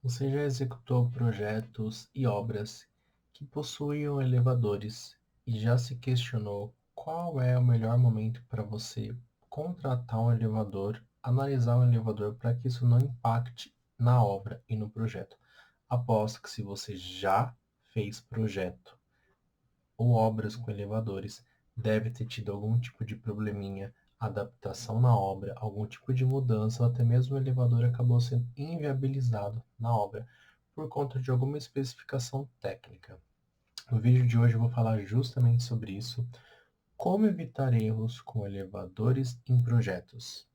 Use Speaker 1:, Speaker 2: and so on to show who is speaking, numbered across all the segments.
Speaker 1: Você já executou projetos e obras que possuíam elevadores e já se questionou qual é o melhor momento para você contratar um elevador, analisar um elevador para que isso não impacte na obra e no projeto? Aposto que se você já fez projeto ou obras com elevadores, deve ter tido algum tipo de probleminha, adaptação na obra, algum tipo de mudança, ou até mesmo o elevador acabou sendo inviabilizado na obra por conta de alguma especificação técnica. No vídeo de hoje eu vou falar justamente sobre isso, como evitar erros com elevadores em projetos.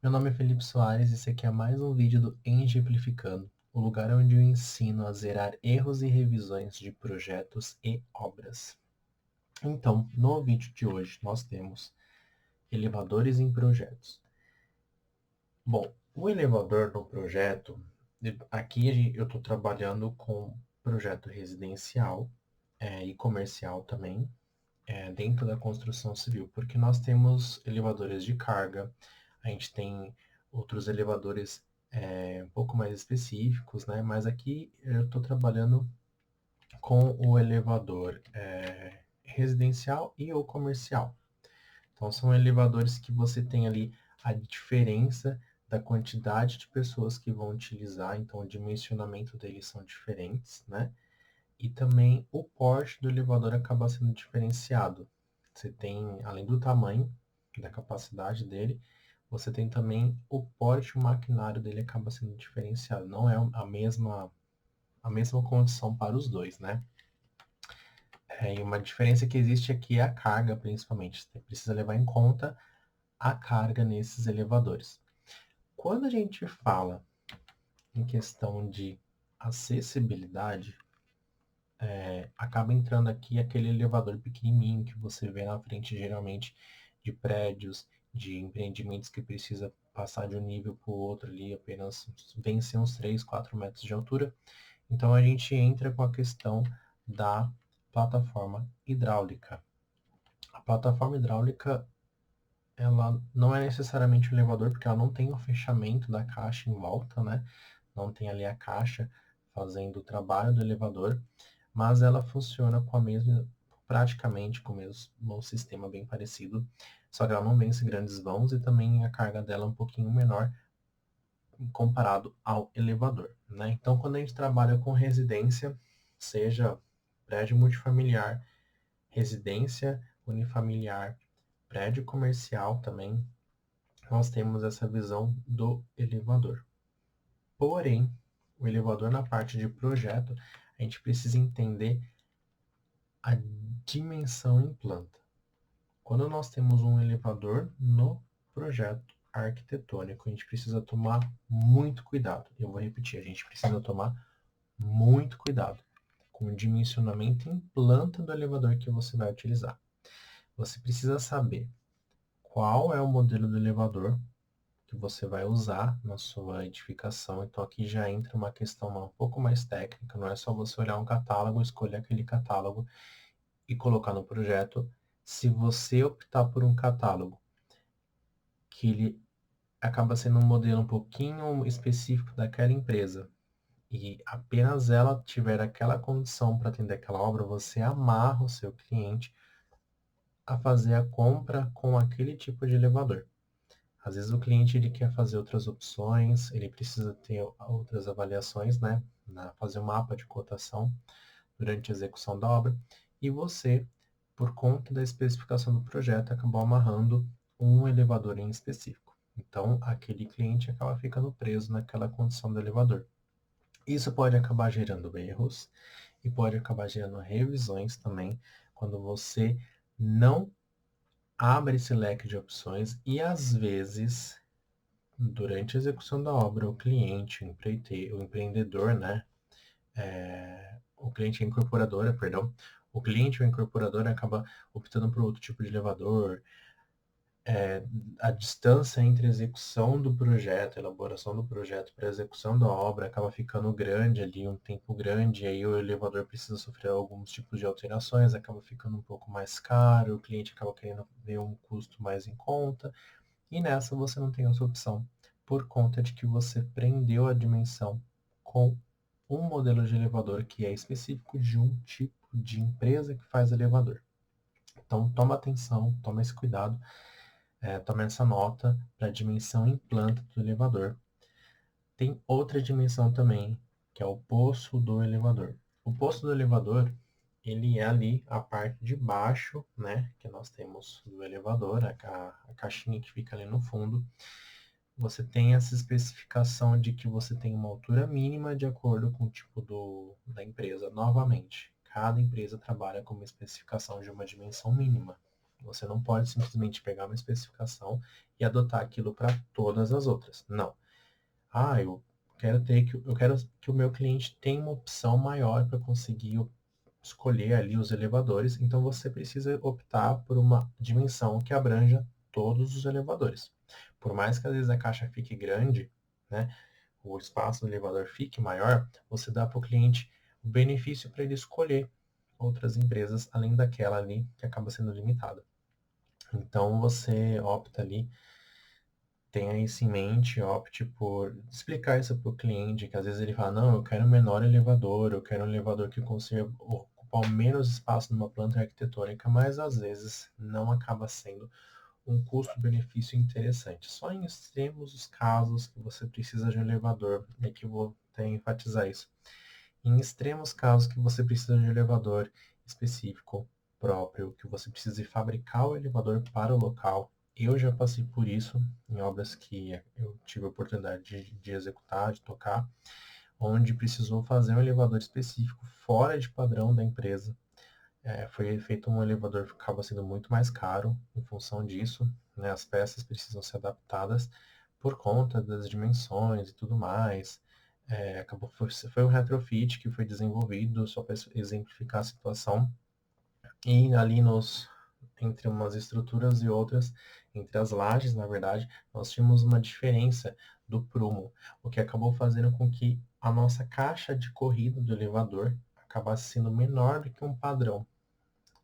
Speaker 1: Meu nome é Felipe Soares e esse aqui é mais um vídeo do Exemplificando, o lugar onde eu ensino a zerar erros e revisões de projetos e obras. Então, no vídeo de hoje nós temos elevadores em projetos. Bom, o elevador no projeto, aqui eu estou trabalhando com projeto residencial e comercial também, dentro da construção civil, porque nós temos elevadores de carga, a gente tem outros elevadores um pouco mais específicos, né? Mas aqui eu estou trabalhando com o elevador residencial e o comercial. Então, são elevadores que você tem ali a diferença da quantidade de pessoas que vão utilizar, então o dimensionamento deles são diferentes, né? E também o porte do elevador acaba sendo diferenciado. Você tem, além do tamanho, da capacidade dele, você tem também o porte, o maquinário dele acaba sendo diferenciado. Não é a mesma condição para os dois, né? E uma diferença que existe aqui é a carga, principalmente. Você precisa levar em conta a carga nesses elevadores. Quando a gente fala em questão de acessibilidade, acaba entrando aqui aquele elevador pequenininho que você vê na frente, geralmente, de prédios, de empreendimentos que precisa passar de um nível para o outro ali, apenas vencer uns 3, 4 metros de altura. Então, a gente entra com a questão da plataforma hidráulica. A plataforma hidráulica ela não é necessariamente um elevador, porque ela não tem o fechamento da caixa em volta, né? Não tem ali a caixa fazendo o trabalho do elevador, mas ela funciona com a mesma, praticamente com o mesmo sistema bem parecido, só que ela não vence grandes vãos e também a carga dela é um pouquinho menor comparado ao elevador, né? Então, quando a gente trabalha com residência, seja prédio multifamiliar, residência unifamiliar, prédio comercial também, nós temos essa visão do elevador. Porém, o elevador na parte de projeto, a gente precisa entender a dimensão em planta. Quando nós temos um elevador no projeto arquitetônico, a gente precisa tomar muito cuidado. Eu vou repetir, a gente precisa tomar muito cuidado com o dimensionamento em planta do elevador que você vai utilizar. Você precisa saber qual é o modelo do elevador que você vai usar na sua edificação. Então aqui já entra uma questão um pouco mais técnica, não é só você olhar um catálogo, escolher aquele catálogo e colocar no projeto. Se você optar por um catálogo que ele acaba sendo um modelo um pouquinho específico daquela empresa e apenas ela tiver aquela condição para atender aquela obra, você amarra o seu cliente a fazer a compra com aquele tipo de elevador. Às vezes o cliente ele quer fazer outras opções, ele precisa ter outras avaliações, né? Fazer um mapa de cotação durante a execução da obra. E você, por conta da especificação do projeto, acabou amarrando um elevador em específico. Então, aquele cliente acaba ficando preso naquela condição do elevador. Isso pode acabar gerando erros e pode acabar gerando revisões também, quando você não abre esse leque de opções e às vezes durante a execução da obra, o cliente, o empreendedor, né? O cliente e a incorporadora, perdão. O cliente ou a incorporadora acaba optando por outro tipo de elevador. A distância entre a execução do projeto, a elaboração do projeto para a execução da obra acaba ficando grande ali, um tempo grande, e aí o elevador precisa sofrer alguns tipos de alterações, acaba ficando um pouco mais caro, o cliente acaba querendo ver um custo mais em conta, e nessa você não tem essa opção, por conta de que você prendeu a dimensão com um modelo de elevador que é específico de um tipo de empresa que faz elevador. Então, toma atenção, toma esse cuidado, toma essa nota para a dimensão em planta do elevador. Tem outra dimensão também, que é o poço do elevador. O poço do elevador, ele é ali a parte de baixo, né, que nós temos do elevador, a caixinha que fica ali no fundo. Você tem essa especificação de que você tem uma altura mínima de acordo com o tipo da empresa. Novamente, cada empresa trabalha com uma especificação de uma dimensão mínima. Você não pode simplesmente pegar uma especificação e adotar aquilo para todas as outras. Não. Eu quero que o meu cliente tenha uma opção maior para conseguir escolher ali os elevadores, então você precisa optar por uma dimensão que abranja todos os elevadores. Por mais que às vezes a caixa fique grande, né, o espaço do elevador fique maior, você dá para o cliente o benefício para ele escolher outras empresas além daquela ali que acaba sendo limitada. Então você opta ali, tenha isso em mente, opte por explicar isso para o cliente, que às vezes ele fala, não, eu quero um menor elevador, eu quero um elevador que consiga ocupar menos espaço numa planta arquitetônica, mas às vezes não acaba sendo um custo-benefício interessante. Só em extremos os casos que você precisa de um elevador, e que eu vou até enfatizar isso. Em extremos casos que você precisa de um elevador específico, próprio, que você precisa fabricar o elevador para o local. Eu já passei por isso em obras que eu tive a oportunidade de executar, de tocar, onde precisou fazer um elevador específico fora de padrão da empresa. Foi feito um elevador que acaba sendo muito mais caro em função disso, né? As peças precisam ser adaptadas por conta das dimensões e tudo mais. Foi um retrofit que foi desenvolvido só para exemplificar a situação. E ali entre umas estruturas e outras, entre as lajes, na verdade, nós tínhamos uma diferença do prumo, o que acabou fazendo com que a nossa caixa de corrida do elevador acabasse sendo menor do que um padrão.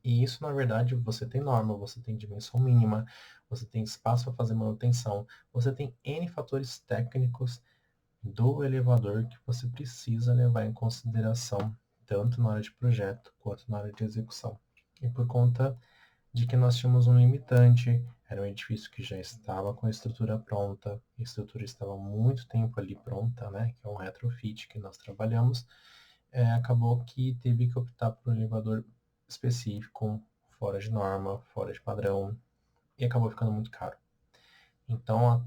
Speaker 1: E isso, na verdade, você tem norma, você tem dimensão mínima, você tem espaço para fazer manutenção, você tem N fatores técnicos do elevador que você precisa levar em consideração, tanto na hora de projeto quanto na hora de execução. E por conta de que nós tínhamos um limitante, era um edifício que já estava com a estrutura pronta, a estrutura estava há muito tempo ali pronta, né, que é um retrofit que nós trabalhamos, acabou que teve que optar por um elevador específico, fora de norma, fora de padrão, e acabou ficando muito caro. Então,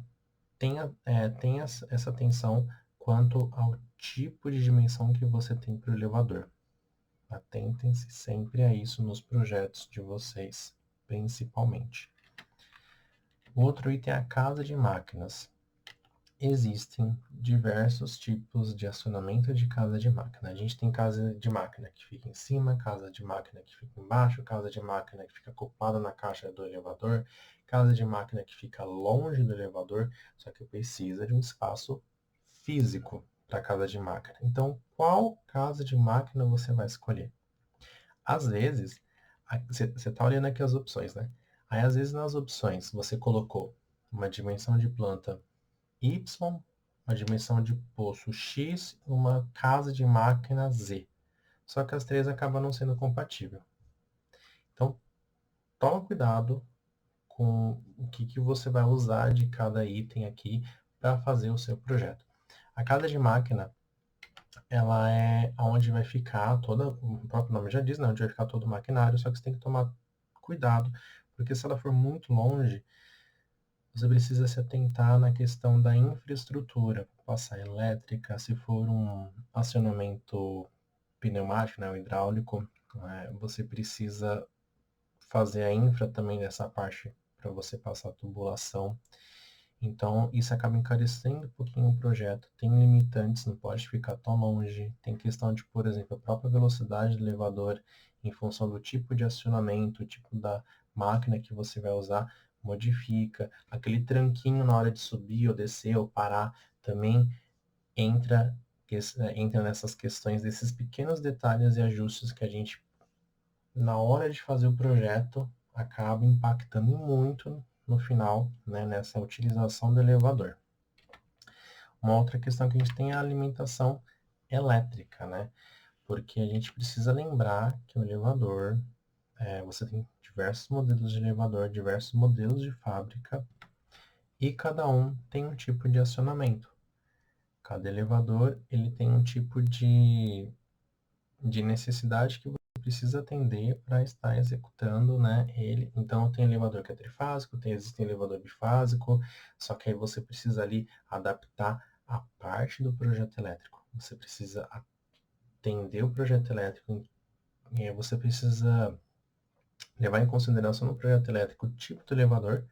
Speaker 1: tenha essa atenção quanto ao tipo de dimensão que você tem para o elevador. Atentem-se sempre a isso nos projetos de vocês, principalmente. O outro item é a casa de máquinas. Existem diversos tipos de acionamento de casa de máquina. A gente tem casa de máquina que fica em cima, casa de máquina que fica embaixo, casa de máquina que fica acoplada na caixa do elevador, casa de máquina que fica longe do elevador, só que precisa de um espaço físico para casa de máquina. Então, qual casa de máquina você vai escolher? Às vezes, você está olhando aqui as opções, né? Aí, às vezes, nas opções, você colocou uma dimensão de planta Y, uma dimensão de poço X e uma casa de máquina Z. Só que as três acabam não sendo compatíveis. Então, toma cuidado com o que você vai usar de cada item aqui para fazer o seu projeto. A casa de máquina, ela é onde vai ficar toda, o próprio nome já diz, né? Onde vai ficar todo o maquinário, só que você tem que tomar cuidado, porque se ela for muito longe, você precisa se atentar na questão da infraestrutura, passar elétrica, se for um acionamento pneumático, né, o hidráulico, você precisa fazer a infra também dessa parte para você passar a tubulação. Então, isso acaba encarecendo um pouquinho o projeto. Tem limitantes, não pode ficar tão longe. Tem questão de, por exemplo, a própria velocidade do elevador, em função do tipo de acionamento, o tipo da máquina que você vai usar, modifica. Aquele tranquinho na hora de subir ou descer ou parar também entra nessas questões desses pequenos detalhes e ajustes que a gente, na hora de fazer o projeto, acaba impactando muito no final, né, nessa utilização do elevador. Uma outra questão que a gente tem é a alimentação elétrica, né? Porque a gente precisa lembrar que o elevador, você tem diversos modelos de elevador, diversos modelos de fábrica, e cada um tem um tipo de acionamento. Cada elevador, ele tem um tipo de necessidade que você precisa atender para estar executando, né, ele. Então, tem elevador que é trifásico, existe elevador bifásico, só que aí você precisa ali adaptar a parte do projeto elétrico. Você precisa atender o projeto elétrico, e aí você precisa levar em consideração no projeto elétrico o tipo do elevador.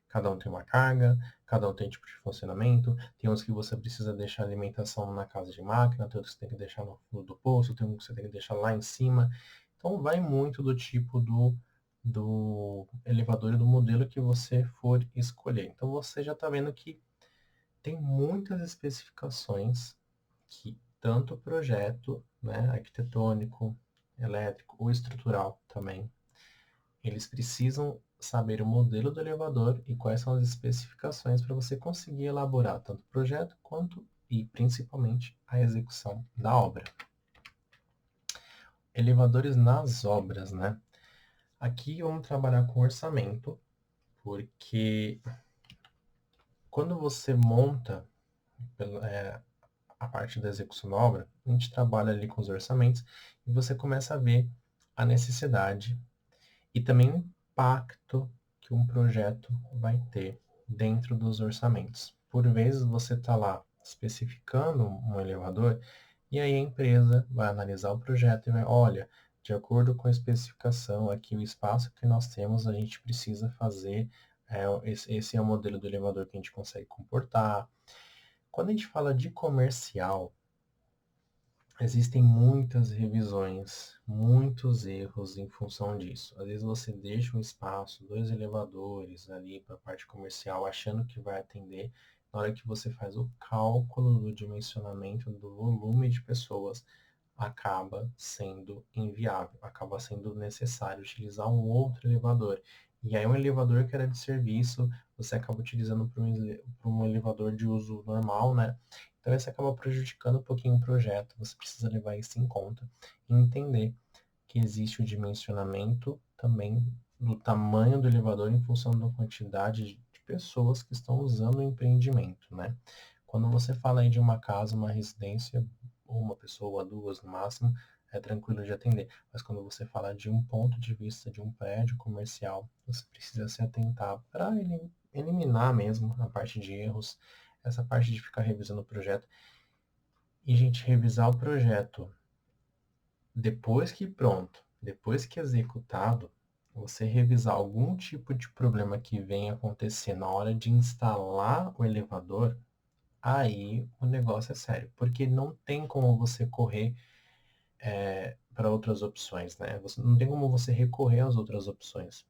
Speaker 1: Cada um tem uma carga, cada um tem tipo de funcionamento. Tem uns que você precisa deixar alimentação na casa de máquina, tem outros que você tem que deixar no fundo do poço, tem uns que você tem que deixar lá em cima. Então vai muito do tipo do elevador e do modelo que você for escolher. Então você já está vendo que tem muitas especificações que tanto o projeto, né, arquitetônico, elétrico ou estrutural também, eles precisam saber o modelo do elevador e quais são as especificações para você conseguir elaborar tanto o projeto quanto e principalmente a execução da obra. Elevadores nas obras, né? Aqui vamos trabalhar com orçamento, porque quando você monta a parte da execução da obra, a gente trabalha ali com os orçamentos e você começa a ver a necessidade e também o impacto que um projeto vai ter dentro dos orçamentos. Por vezes você está lá especificando um elevador e aí a empresa vai analisar o projeto e vai, olha, de acordo com a especificação aqui, o espaço que nós temos, a gente precisa fazer, esse é o modelo do elevador que a gente consegue comportar. Quando a gente fala de comercial, existem muitas revisões, muitos erros em função disso. Às vezes você deixa um espaço, dois elevadores ali para a parte comercial, achando que vai atender. Na hora que você faz o cálculo do dimensionamento do volume de pessoas, acaba sendo inviável, acaba sendo necessário utilizar um outro elevador. E aí um elevador que era de serviço, você acaba utilizando para um elevador de uso normal, né? Então isso acaba prejudicando um pouquinho o projeto, você precisa levar isso em conta e entender que existe o dimensionamento também do tamanho do elevador em função da quantidade de pessoas que estão usando o empreendimento, né? Quando você fala aí de uma casa, uma residência, uma pessoa, duas no máximo, é tranquilo de atender. Mas quando você fala de um ponto de vista de um prédio comercial, você precisa se atentar para eliminar mesmo a parte de erros, essa parte de ficar revisando o projeto. E, gente, revisar o projeto depois que pronto, depois que executado, você revisar algum tipo de problema que venha acontecer na hora de instalar o elevador, aí o negócio é sério, porque não tem como você correr para outras opções, né? Não tem como você recorrer às outras opções.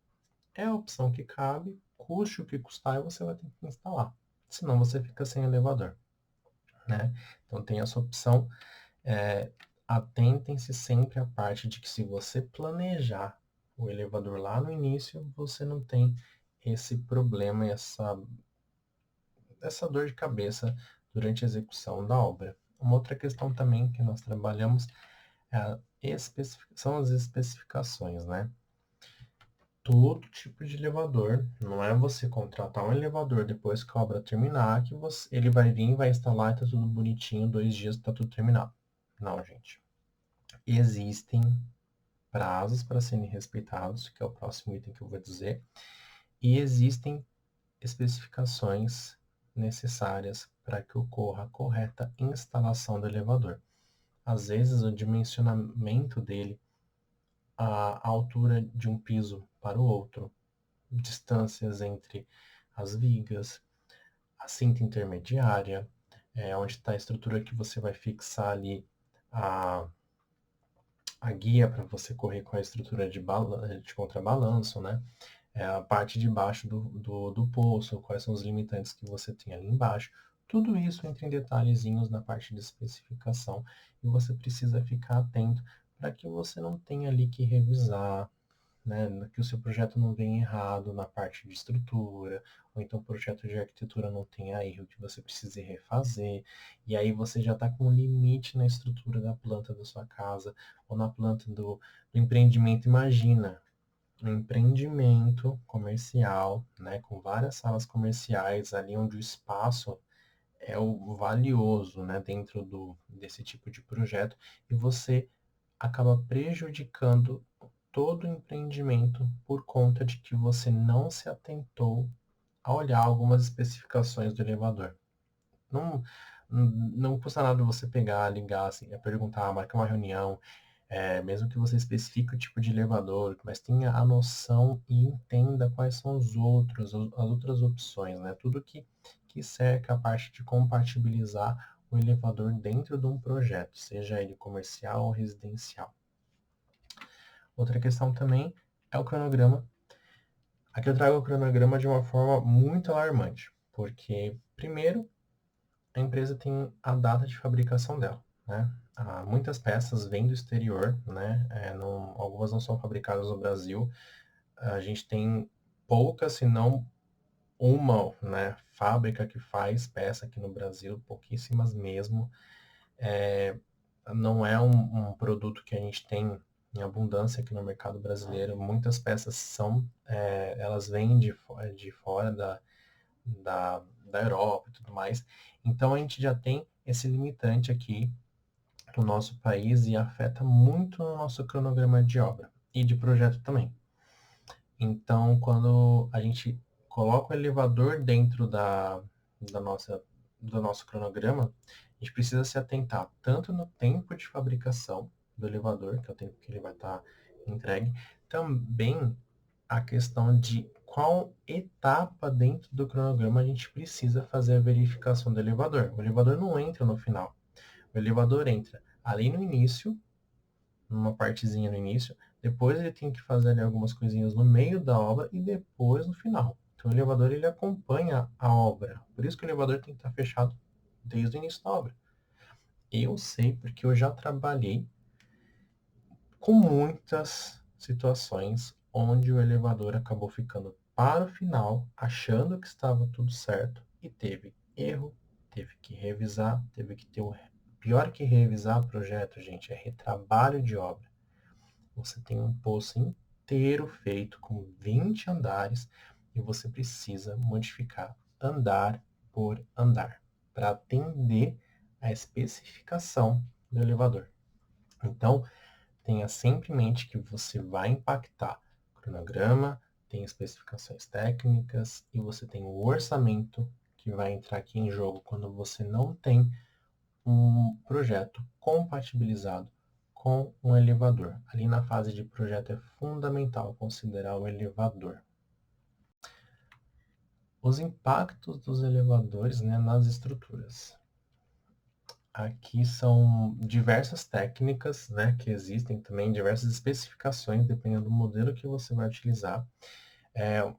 Speaker 1: É a opção que cabe, custe o que custar, e você vai ter que instalar. Senão você fica sem elevador, né? Então tem essa opção. Atentem-se sempre à parte de que se você planejar o elevador lá no início, você não tem esse problema, essa dor de cabeça durante a execução da obra. Uma outra questão também que nós trabalhamos são as especificações, né? Todo tipo de elevador, não é você contratar um elevador depois que a obra terminar, que ele vai vir, vai instalar e tá tudo bonitinho, 2 dias tá tudo terminado. Não, gente. Existem prazos para serem respeitados, que é o próximo item que eu vou dizer, e existem especificações necessárias para que ocorra a correta instalação do elevador. Às vezes, o dimensionamento dele, a altura de um piso para o outro, distâncias entre as vigas, a cinta intermediária, onde está a estrutura que você vai fixar ali a guia para você correr com a estrutura de contrabalanço, né? A parte de baixo do poço, quais são os limitantes que você tem ali embaixo. Tudo isso entra em detalhezinhos na parte de especificação e você precisa ficar atento para que você não tenha ali que revisar, né, que o seu projeto não venha errado na parte de estrutura, ou então o projeto de arquitetura não tenha erro que você precise refazer, e aí você já está com um limite na estrutura da planta da sua casa, ou na planta do empreendimento. Imagina, um empreendimento comercial, né, com várias salas comerciais, ali onde o espaço é o valioso, né, dentro desse tipo de projeto, e você acaba prejudicando todo o empreendimento por conta de que você não se atentou a olhar algumas especificações do elevador. Não, não custa nada você pegar, ligar, assim, perguntar, marcar uma reunião, mesmo que você especifique o tipo de elevador, mas tenha a noção e entenda quais são as outras opções, né? Tudo que cerca a parte de compatibilizar o elevador dentro de um projeto, seja ele comercial ou residencial. Outra questão também é o cronograma. Aqui eu trago o cronograma de uma forma muito alarmante, porque, primeiro, a empresa tem a data de fabricação dela, né? Muitas peças vêm do exterior, né? Algumas não são fabricadas no Brasil. A gente tem poucas, se não uma, né, fábrica que faz peça aqui no Brasil, pouquíssimas mesmo. Não é um produto que a gente tem em abundância aqui no mercado brasileiro. Muitas peças elas vêm de fora da Europa e tudo mais. Então a gente já tem esse limitante aqui no nosso país e afeta muito o nosso cronograma de obra e de projeto também. Então, quando a gente coloca o elevador dentro da nossa, do nosso cronograma, a gente precisa se atentar tanto no tempo de fabricação do elevador, que é o tempo que ele vai estar entregue, também a questão de qual etapa dentro do cronograma a gente precisa fazer a verificação do elevador. O elevador não entra no final. O elevador entra ali no início, numa partezinha no início, depois ele tem que fazer ali algumas coisinhas no meio da obra e depois no final. Então o elevador ele acompanha a obra. Por isso que o elevador tem que estar fechado desde o início da obra. Eu sei porque eu já trabalhei com muitas situações onde o elevador acabou ficando para o final, achando que estava tudo certo e teve erro, teve que revisar, teve que ter o pior que revisar projeto, gente, é retrabalho de obra. Você tem um poço inteiro feito com 20 andares e você precisa modificar andar por andar para atender a especificação do elevador. Então, tenha sempre em mente que você vai impactar o cronograma, tem especificações técnicas e você tem o orçamento que vai entrar aqui em jogo quando você não tem um projeto compatibilizado com um elevador. Ali na fase de projeto é fundamental considerar o elevador. Os impactos dos elevadores, né, nas estruturas. Aqui são diversas técnicas, né, que existem também, diversas especificações, dependendo do modelo que você vai utilizar.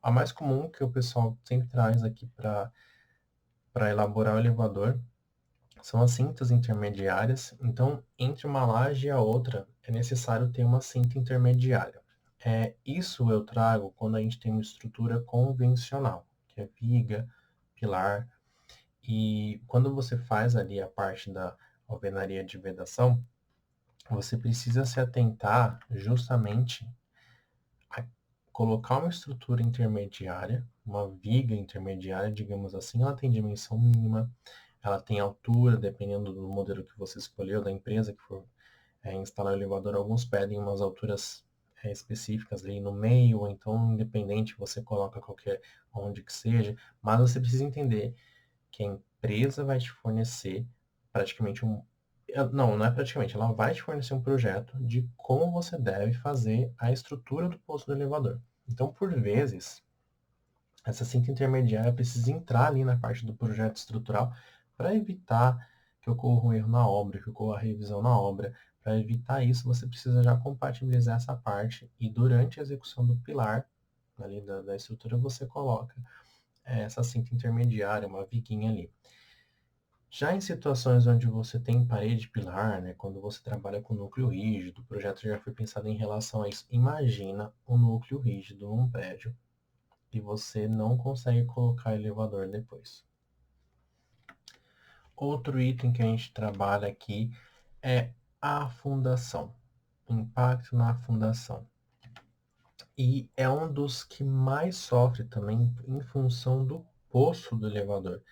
Speaker 1: A mais comum que o pessoal sempre traz aqui para elaborar o elevador são as cintas intermediárias. Então, entre uma laje e a outra, é necessário ter uma cinta intermediária. Isso eu trago quando a gente tem uma estrutura convencional, que é viga, pilar, e quando você faz ali a parte da alvenaria de vedação, você precisa se atentar justamente a colocar uma estrutura intermediária, uma viga intermediária, digamos assim. Ela tem dimensão mínima, ela tem altura, dependendo do modelo que você escolheu, da empresa que for instalar o elevador. Alguns pedem umas alturas específicas ali no meio, ou então independente, você coloca qualquer onde que seja, mas você precisa entender que a empresa vai te fornecer praticamente não, não é praticamente, ela vai te fornecer um projeto de como você deve fazer a estrutura do posto do elevador. Então, por vezes, essa cinta intermediária precisa entrar ali na parte do projeto estrutural para evitar que ocorra um erro na obra, que ocorra a revisão na obra. Para evitar isso, você precisa já compatibilizar essa parte e durante a execução do pilar ali da estrutura, você coloca essa cinta intermediária, uma viguinha ali. Já em situações onde você tem parede pilar, né, quando você trabalha com núcleo rígido, o projeto já foi pensado em relação a isso. Imagina um núcleo rígido num prédio e você não consegue colocar elevador depois. Outro item que a gente trabalha aqui é a fundação, impacto na fundação. E é um dos que mais sofre também em função do poço do elevador,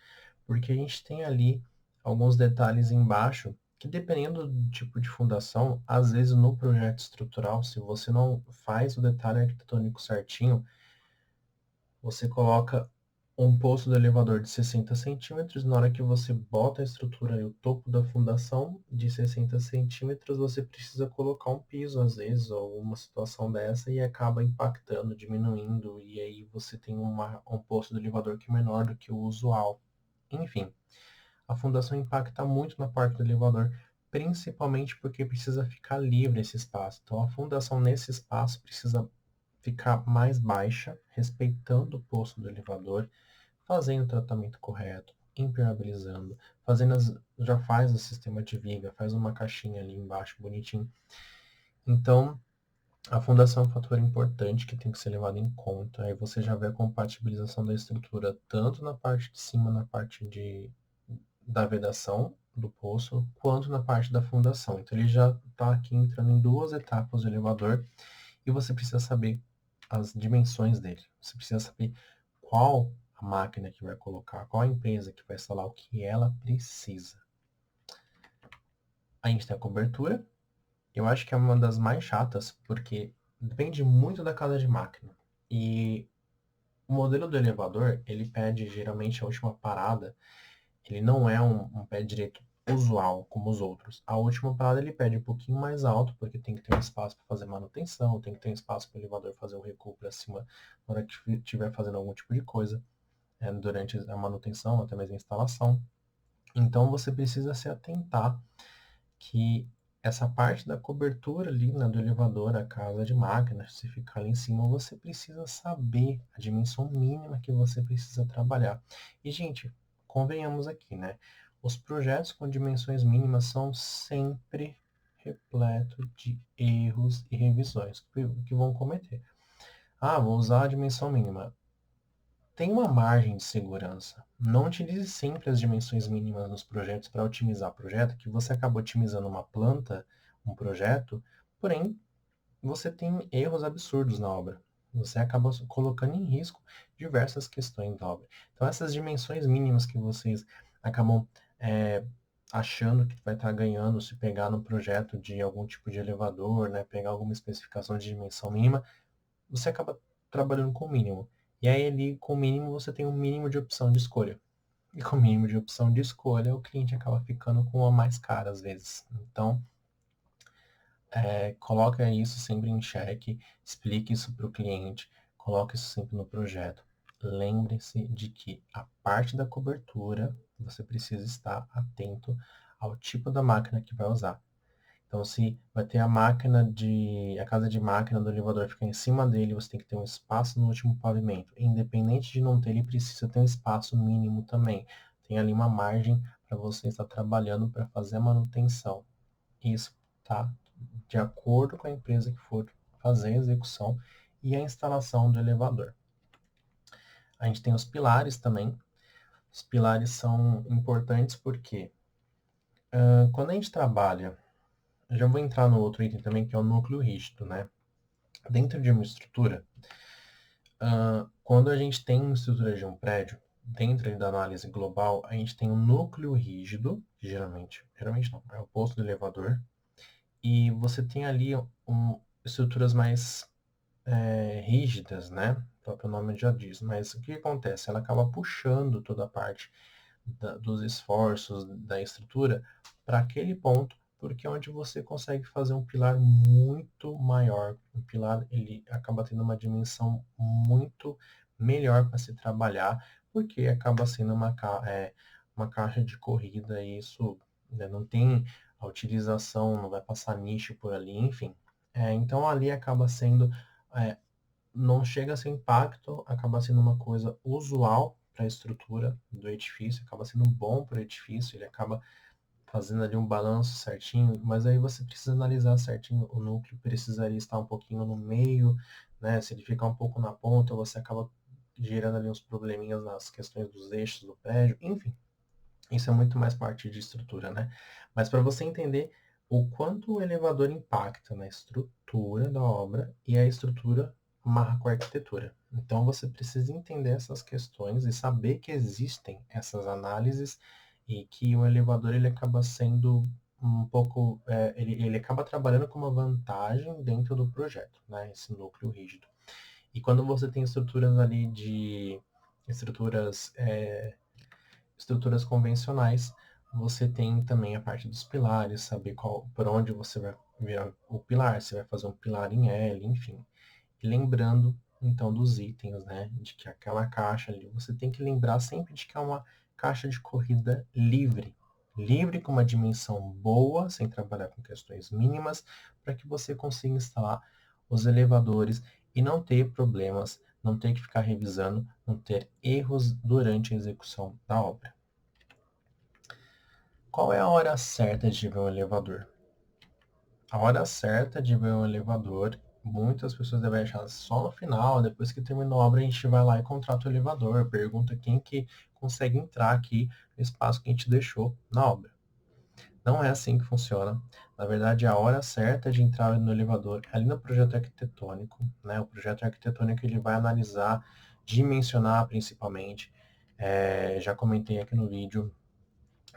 Speaker 1: porque a gente tem ali alguns detalhes embaixo que, dependendo do tipo de fundação, às vezes no projeto estrutural, se você não faz o detalhe arquitetônico certinho, você coloca um poço do elevador de 60 centímetros, na hora que você bota a estrutura e o topo da fundação de 60 centímetros, você precisa colocar um piso, às vezes, ou uma situação dessa, e acaba impactando, diminuindo, e aí você tem um poço do elevador que é menor do que o usual. Enfim, a fundação impacta muito na parte do elevador, principalmente porque precisa ficar livre esse espaço. Então, a fundação nesse espaço precisa ficar mais baixa, respeitando o poço do elevador, fazendo o tratamento correto, impermeabilizando, já faz o sistema de viga, faz uma caixinha ali embaixo bonitinho. Então, a fundação é um fator importante que tem que ser levado em conta. Aí você já vê a compatibilização da estrutura tanto na parte de cima, na parte da vedação do poço, quanto na parte da fundação. Então ele já está aqui entrando em duas etapas do elevador e você precisa saber as dimensões dele. Você precisa saber qual a máquina que vai colocar, qual a empresa que vai instalar, o que ela precisa. A gente tem a cobertura. Eu acho que é uma das mais chatas, porque depende muito da casa de máquina. E o modelo do elevador, ele pede geralmente a última parada. Ele não é um pé direito usual como os outros. A última parada ele pede um pouquinho mais alto, porque tem que ter um espaço para fazer manutenção, tem que ter um espaço para o elevador fazer o recuo para cima na hora que estiver fazendo algum tipo de coisa, durante a manutenção, até mesmo a instalação. Então você precisa se atentar que essa parte da cobertura ali, né, do elevador, a casa de máquina, se ficar ali em cima, você precisa saber a dimensão mínima que você precisa trabalhar. E, gente, convenhamos aqui, né? Os projetos com dimensões mínimas são sempre repletos de erros e revisões que vão cometer. Ah, vou usar a dimensão mínima. Tem uma margem de segurança. Não utilize sempre as dimensões mínimas nos projetos para otimizar o projeto, que você acaba otimizando uma planta, um projeto, porém você tem erros absurdos na obra. Você acaba colocando em risco diversas questões da obra. Então essas dimensões mínimas que vocês acabam achando que vai estar ganhando se pegar no projeto de algum tipo de elevador, né, pegar alguma especificação de dimensão mínima, você acaba trabalhando com o mínimo. E aí ali com o mínimo você tem um mínimo de opção de escolha. E com o mínimo de opção de escolha, o cliente acaba ficando com a mais cara às vezes. Então, coloca isso sempre em xeque, explique isso para o cliente, coloque isso sempre no projeto. Lembre-se de que a parte da cobertura, você precisa estar atento ao tipo da máquina que vai usar. Então, se vai ter a casa de máquina do elevador fica em cima dele, você tem que ter um espaço no último pavimento. Independente de não ter, ele precisa ter um espaço mínimo também. Tem ali uma margem para você estar trabalhando para fazer a manutenção. Isso tá de acordo com a empresa que for fazer a execução e a instalação do elevador. A gente tem os pilares também. Os pilares são importantes porque quando a gente trabalha, eu já vou entrar no outro item também, que é o núcleo rígido, né? Dentro de uma estrutura, quando a gente tem uma estrutura de um prédio, dentro da análise global, a gente tem um núcleo rígido, que geralmente não, é o posto do elevador, e você tem ali estruturas mais rígidas, né? O próprio nome já diz, mas o que acontece? Ela acaba puxando toda a parte dos esforços da estrutura para aquele ponto, porque é onde você consegue fazer um pilar muito maior. O pilar ele acaba tendo uma dimensão muito melhor para se trabalhar, porque acaba sendo uma caixa de corrida e isso, né, não tem a utilização, não vai passar nicho por ali, enfim. Então ali acaba sendo, não chega a ser impacto, acaba sendo uma coisa usual para a estrutura do edifício, acaba sendo bom para o edifício, ele acaba fazendo ali um balanço certinho, mas aí você precisa analisar certinho, o núcleo precisaria estar um pouquinho no meio, né? Se ele ficar um pouco na ponta, você acaba gerando ali uns probleminhas nas questões dos eixos do prédio, enfim. Isso é muito mais parte de estrutura, né? Mas para você entender o quanto o elevador impacta na estrutura da obra e a estrutura amarra com a arquitetura. Então você precisa entender essas questões e saber que existem essas análises e que o elevador ele acaba sendo um pouco, ele acaba trabalhando com uma vantagem dentro do projeto, né? Esse núcleo rígido. E quando você tem estruturas ali de estruturas estruturas convencionais, você tem também a parte dos pilares, saber por onde você vai virar o pilar, se vai fazer um pilar em L, enfim. E lembrando, então, dos itens, né? De que aquela caixa ali, você tem que lembrar sempre de que é uma caixa de corrida livre. Livre com uma dimensão boa, sem trabalhar com questões mínimas, para que você consiga instalar os elevadores e não ter problemas, não ter que ficar revisando, não ter erros durante a execução da obra. Qual é a hora certa de ver um elevador? A hora certa de ver um elevador, muitas pessoas devem achar só no final, depois que terminou a obra, a gente vai lá e contrata o elevador, pergunta quem que consegue entrar aqui no espaço que a gente deixou na obra. Não é assim que funciona. Na verdade, a hora certa de entrar no elevador é ali no projeto arquitetônico, né? O projeto arquitetônico ele vai analisar, dimensionar principalmente. Já comentei aqui no vídeo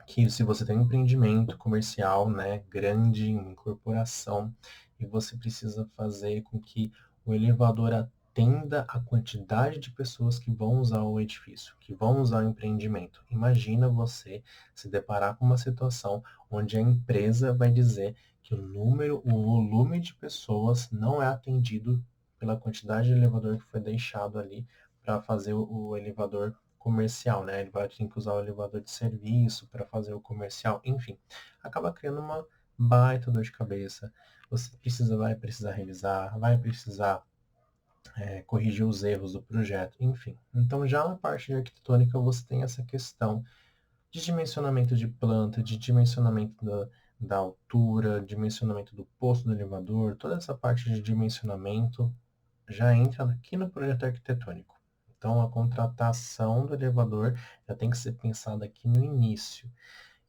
Speaker 1: que se você tem um empreendimento comercial, né, grande, uma incorporação, e você precisa fazer com que o elevador atenda a quantidade de pessoas que vão usar o edifício, que vão usar o empreendimento. Imagina você se deparar com uma situação onde a empresa vai dizer que o volume de pessoas não é atendido pela quantidade de elevador que foi deixado ali para fazer o elevador comercial, né? Ele vai ter que usar o elevador de serviço para fazer o comercial, enfim, acaba criando uma baita dor de cabeça. Vai precisar revisar, vai precisar corrigir os erros do projeto, enfim. Então, já na parte de arquitetônica, você tem essa questão de dimensionamento de planta, de dimensionamento da altura, dimensionamento do posto do elevador, toda essa parte de dimensionamento já entra aqui no projeto arquitetônico. Então, a contratação do elevador já tem que ser pensada aqui no início.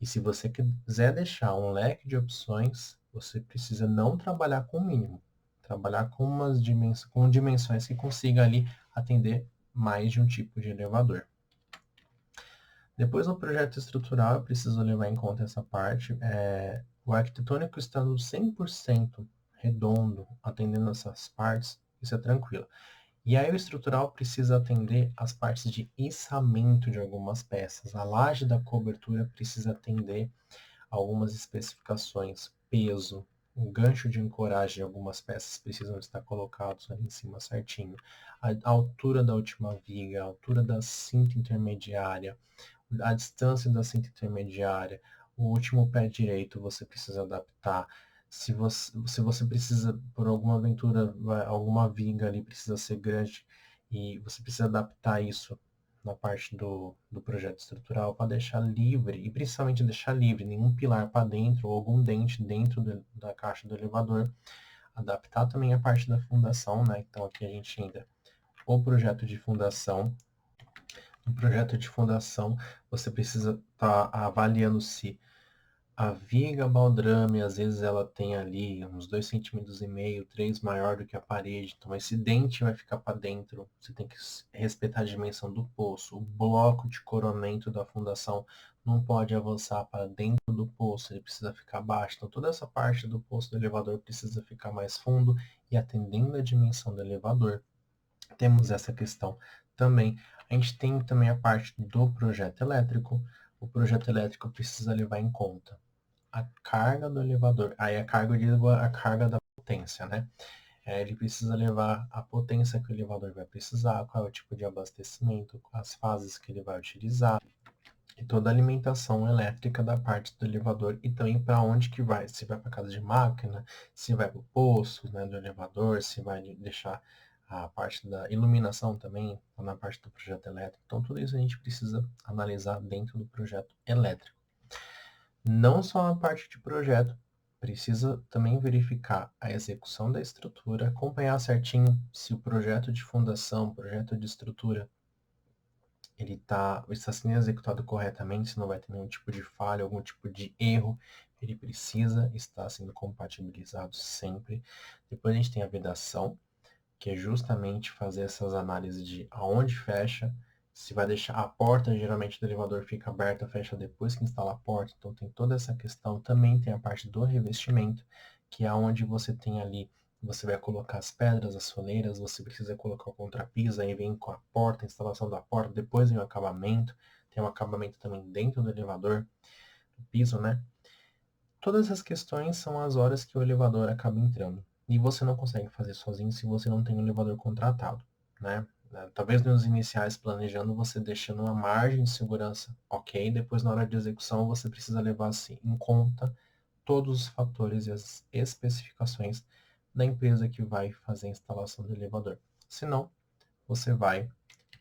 Speaker 1: E se você quiser deixar um leque de opções, você precisa não trabalhar com o mínimo, trabalhar com dimensões que consiga ali atender mais de um tipo de elevador. Depois, no projeto estrutural, eu preciso levar em conta essa parte. O arquitetônico estando 100% redondo, atendendo essas partes, isso é tranquilo. E aí o estrutural precisa atender as partes de içamento de algumas peças. A laje da cobertura precisa atender algumas especificações, peso, o gancho de ancoragem de algumas peças precisam estar colocados ali em cima certinho. A altura da última viga, a altura da cinta intermediária, a distância da cinta intermediária, o último pé direito você precisa adaptar. Se você precisa, por alguma aventura, alguma viga ali precisa ser grande e você precisa adaptar isso na parte do projeto estrutural para deixar livre, e principalmente deixar livre, nenhum pilar para dentro ou algum dente dentro da caixa do elevador. Adaptar também a parte da fundação, né? Então aqui a gente entra o projeto de fundação. No projeto de fundação, você precisa estar avaliando se a viga baldrame, às vezes ela tem ali uns 2,5 cm, 3 maior do que a parede, então esse dente vai ficar para dentro. Você tem que respeitar a dimensão do poço. O bloco de coronamento da fundação não pode avançar para dentro do poço, ele precisa ficar baixo. Então toda essa parte do poço do elevador precisa ficar mais fundo e atendendo a dimensão do elevador. Temos essa questão também. A gente tem também a parte do projeto elétrico. O projeto elétrico precisa levar em conta a carga do elevador. Aí a carga, eu digo a carga da potência, né? Ele precisa levar a potência que o elevador vai precisar, qual é o tipo de abastecimento, as fases que ele vai utilizar, e toda a alimentação elétrica da parte do elevador e também para onde que vai, se vai para casa de máquina, se vai para o poço, né, do elevador, se vai deixar a parte da iluminação também, na parte do projeto elétrico. Então, tudo isso a gente precisa analisar dentro do projeto elétrico. Não só na parte de projeto, precisa também verificar a execução da estrutura, acompanhar certinho se o projeto de fundação, projeto de estrutura, ele está sendo executado corretamente, se não vai ter nenhum tipo de falha, algum tipo de erro, ele precisa estar sendo compatibilizado sempre. Depois a gente tem a vedação, que é justamente fazer essas análises de aonde fecha, se vai deixar a porta, geralmente do elevador fica aberta, fecha depois que instala a porta, então tem toda essa questão. Também tem a parte do revestimento, que é onde você tem ali, você vai colocar as pedras, as soleiras, você precisa colocar o contrapiso, aí vem com a porta, a instalação da porta, depois vem o acabamento, tem um acabamento também dentro do elevador, do piso, né? Todas essas questões são as horas que o elevador acaba entrando. E você não consegue fazer sozinho se você não tem um elevador contratado, né? Talvez nos iniciais planejando você deixando uma margem de segurança ok, depois na hora de execução você precisa levar assim, em conta todos os fatores e as especificações da empresa que vai fazer a instalação do elevador. Senão, você vai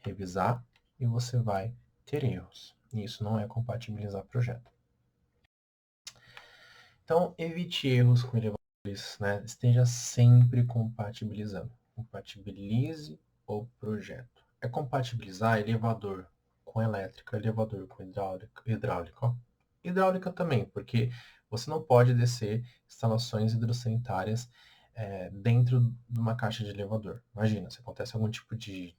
Speaker 1: revisar e você vai ter erros. E isso não é compatibilizar projeto. Então, evite erros com elevadores, né? Esteja sempre compatibilizando. Compatibilize o projeto. É compatibilizar elevador com elétrica, elevador com hidráulica. Ó. Hidráulica também, porque você não pode descer instalações hidrossanitárias dentro de uma caixa de elevador. Imagina, se acontece algum tipo de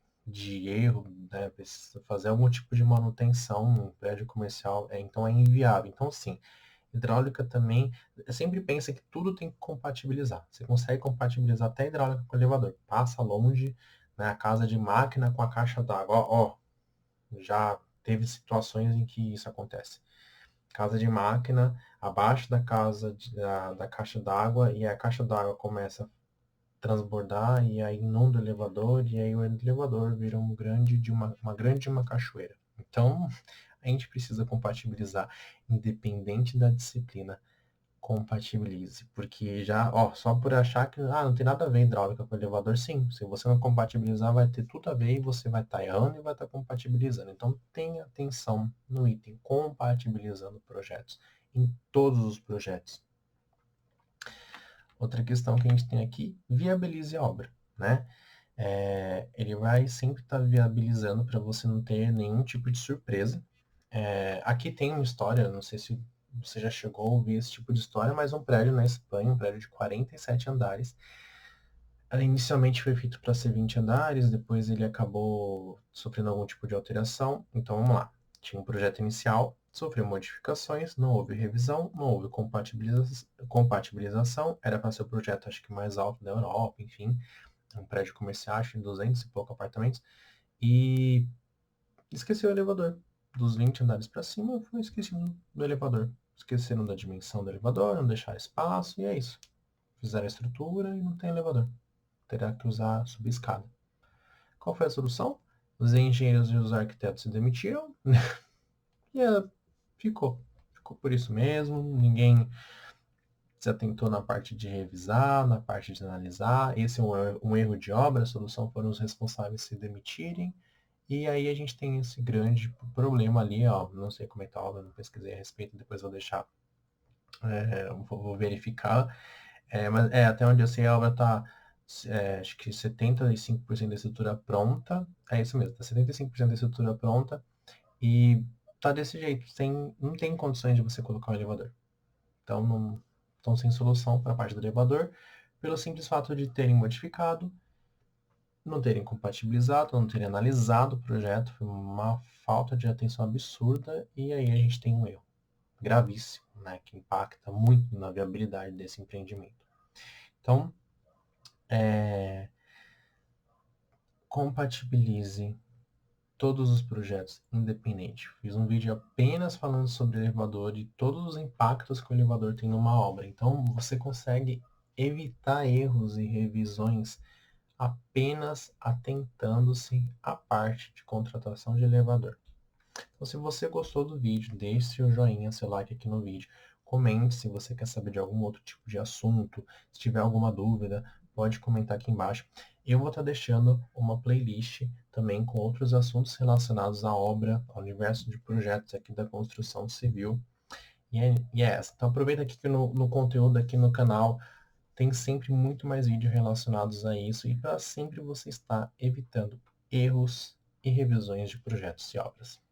Speaker 1: erro, né, precisa fazer algum tipo de manutenção no prédio comercial, então é inviável. Então, sim, hidráulica também, sempre pensa que tudo tem que compatibilizar. Você consegue compatibilizar até hidráulica com elevador. Passa longe, né, a casa de máquina com a caixa d'água. Ó, já teve situações em que isso acontece. Casa de máquina, abaixo da da caixa d'água, e a caixa d'água começa a transbordar, e aí inunda o elevador, e aí o elevador vira uma grande de uma cachoeira. Então, a gente precisa compatibilizar, independente da disciplina, compatibilize. Porque já, ó, só por achar que não tem nada a ver hidráulica com elevador, sim. Se você não compatibilizar, vai ter tudo a ver e você vai estar errando e vai estar compatibilizando. Então, tenha atenção no item compatibilizando projetos, em todos os projetos. Outra questão que a gente tem aqui, viabilize a obra, né? Ele vai sempre estar viabilizando para você não ter nenhum tipo de surpresa. Aqui tem uma história, não sei se você já chegou a ouvir esse tipo de história, mas um prédio na Espanha, um prédio de 47 andares, ela inicialmente foi feito para ser 20 andares, depois ele acabou sofrendo algum tipo de alteração. Então vamos lá. Tinha um projeto inicial, sofreu modificações, não houve revisão, não houve compatibilização. Era para ser o projeto, acho que mais alto da Europa, enfim. Um prédio comercial, acho que 200 e pouco apartamentos. E esqueceu o elevador. Dos 20 andares para cima, foi esquecido do elevador. Esqueceram da dimensão do elevador, não deixaram espaço, e é isso. Fizeram a estrutura e não tem elevador. Terá que usar subescada. Qual foi a solução? Os engenheiros e os arquitetos se demitiram e ficou. Ficou por isso mesmo. Ninguém se atentou na parte de revisar, na parte de analisar. Esse é um erro de obra. A solução foram os responsáveis se demitirem. E aí a gente tem esse grande problema ali, ó. Não sei como é que tá a obra, não pesquisei a respeito, depois vou deixar, vou verificar. Mas até onde eu sei, a obra está, acho que 75% da estrutura pronta. É isso mesmo, está 75% da estrutura pronta e tá desse jeito, não tem condições de você colocar um elevador. Então, não estão sem solução para a parte do elevador, pelo simples fato de terem modificado, não terem compatibilizado, não terem analisado o projeto, foi uma falta de atenção absurda, e aí a gente tem um erro gravíssimo, né, que impacta muito na viabilidade desse empreendimento. Então, compatibilize todos os projetos independente. Fiz um vídeo apenas falando sobre elevador e todos os impactos que o elevador tem numa obra. Então, você consegue evitar erros e revisões apenas atentando-se à parte de contratação de elevador. Então, se você gostou do vídeo, deixe seu joinha, seu like aqui no vídeo. Comente se você quer saber de algum outro tipo de assunto. Se tiver alguma dúvida, pode comentar aqui embaixo. Eu vou estar deixando uma playlist também com outros assuntos relacionados à obra, ao universo de projetos aqui da construção civil. E é essa. Então aproveita aqui que no conteúdo aqui no canal tem sempre muito mais vídeos relacionados a isso e para sempre você estar evitando erros e revisões de projetos e obras.